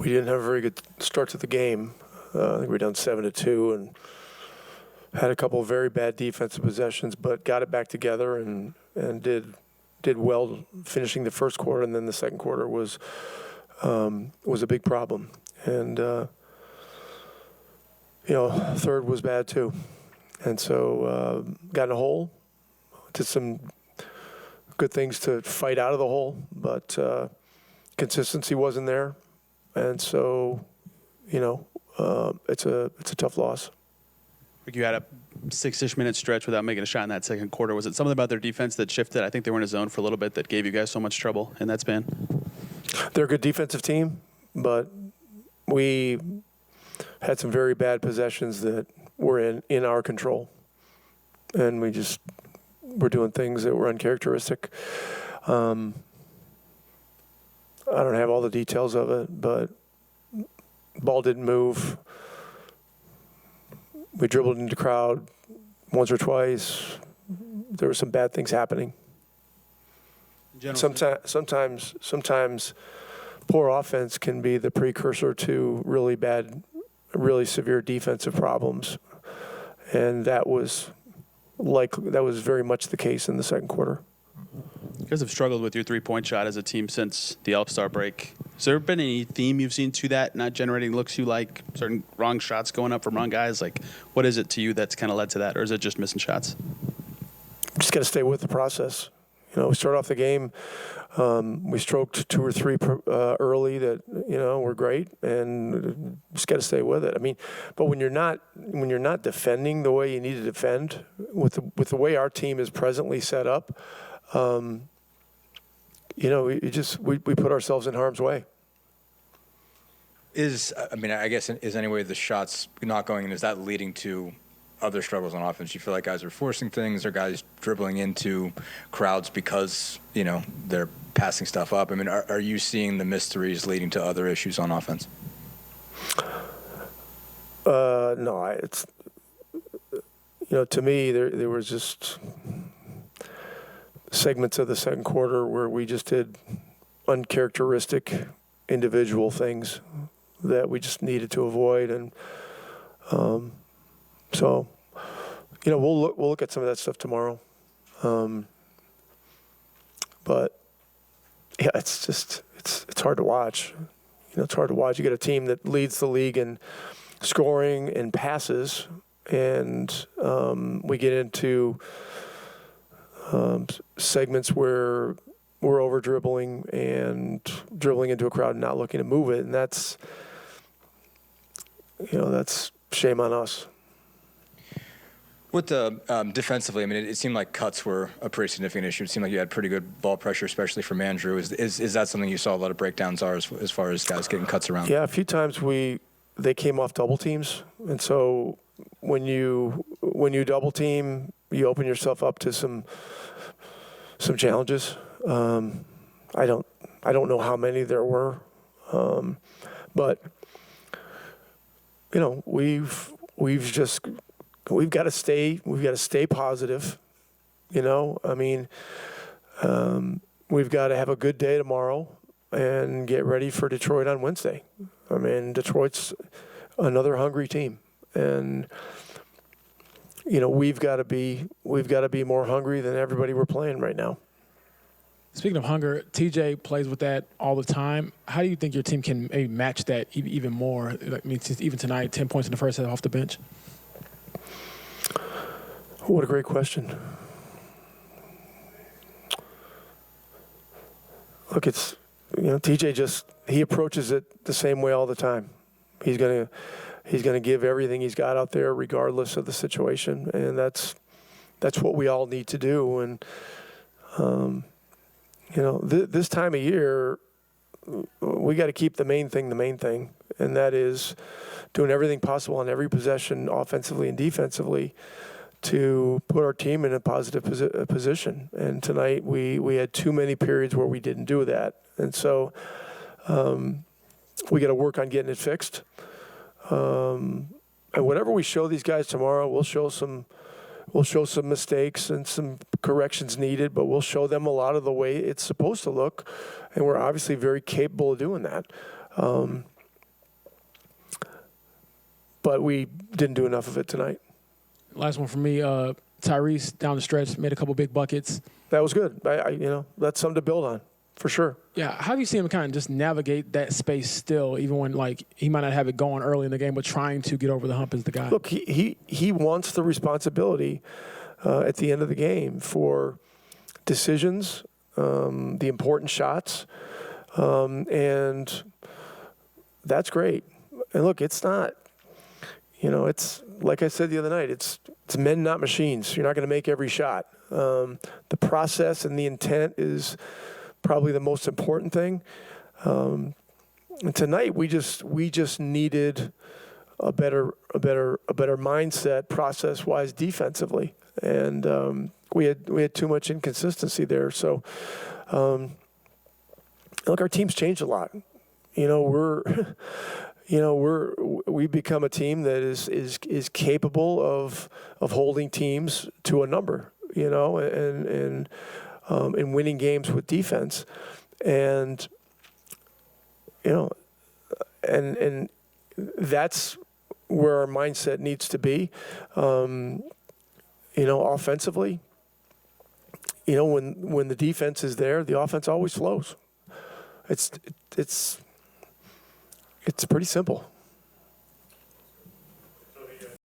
we didn't have a very good start to the game. I think we were down 7-2 and had a couple of very bad defensive possessions, but got it back together and did well finishing the first quarter, and then the second quarter was a big problem. And third was bad too. And so got in a hole, did some good things to fight out of the hole, but consistency wasn't there. And so, it's a tough loss. You had a 6-ish minute stretch without making a shot in that second quarter. Was it something about their defense that shifted? I think they were in a zone for a little bit that gave you guys so much trouble in that span. They're a good defensive team, but we had some very bad possessions that were in our control. And we just were doing things that were uncharacteristic. I don't have all the details of it, but ball didn't move. We dribbled into the crowd once or twice. There were some bad things happening. Sometimes poor offense can be the precursor to really severe defensive problems, and that was very much the case in the second quarter. You guys have struggled with your three-point shot as a team since the All-Star break. Has there been any theme you've seen to that, not generating looks you like, certain wrong shots going up from wrong guys? Like, what is it to you that's kind of led to that, or is it just missing shots? Just got to stay with the process. We start off the game, we stroked 2 or 3 early that were great, and just got to stay with it. I mean, but when you're not defending the way you need to defend, with the way our team is presently set up, we put ourselves in harm's way. I guess is any way the shots not going in, is that leading to other struggles on offense? You feel like guys are forcing things, or guys dribbling into crowds because they're passing stuff up? I mean, are you seeing the missed threes leading to other issues on offense? No, it's to me there was just segments of the second quarter where we just did uncharacteristic individual things that we just needed to avoid, and so we'll look at some of that stuff tomorrow. But yeah, it's hard to watch. It's hard to watch. You get a team that leads the league in scoring and passes, and we get into segments where we're over dribbling and dribbling into a crowd and not looking to move it, and that's shame on us. With the defensively, I mean, it seemed like cuts were a pretty significant issue. It seemed like you had pretty good ball pressure, especially from Andrew. Is that something you saw a lot of breakdowns are as far as guys getting cuts around? Yeah, a few times they came off double teams, and so when you double team, you open yourself up to some challenges. I don't know how many there were, but we've got to stay positive. I mean, we've got to have a good day tomorrow and get ready for Detroit on Wednesday. I mean, Detroit's another hungry team, and we've got to be more hungry than everybody we're playing right now. Speaking of hunger, TJ plays with that all the time. How do you think your team can maybe match that even more? I mean, even tonight, 10 points in the first half off the bench. What a great question. Look, it's TJ he approaches it the same way all the time. He's gonna give everything he's got out there, regardless of the situation, and that's what we all need to do. And this time of year, we got to keep the main thing, and that is doing everything possible on every possession, offensively and defensively, to put our team in a positive position. And tonight we had too many periods where we didn't do that, and so we got to work on getting it fixed. And whatever we show these guys tomorrow, we'll show some mistakes and some corrections needed, but we'll show them a lot of the way it's supposed to look, and we're obviously very capable of doing that. but we didn't do enough of it tonight. Last one for me. Tyrese down the stretch made a couple big buckets. That was good. That's something to build on, for sure. Yeah, how do you see him kind of just navigate that space still, even when he might not have it going early in the game, but trying to get over the hump as the guy? Look, he wants the responsibility at the end of the game for decisions, the important shots, and that's great. And look, it's not, it's like I said the other night, it's men, not machines. You're not going to make every shot. The process and the intent is probably the most important thing. And tonight we just needed a better mindset process-wise defensively, and we had too much inconsistency there. So, look, our team's changed a lot. We've become a team that is capable of holding teams to a number, and winning games with defense, and and that's where our mindset needs to be. Offensively, when the defense is there, the offense always flows. It's pretty simple.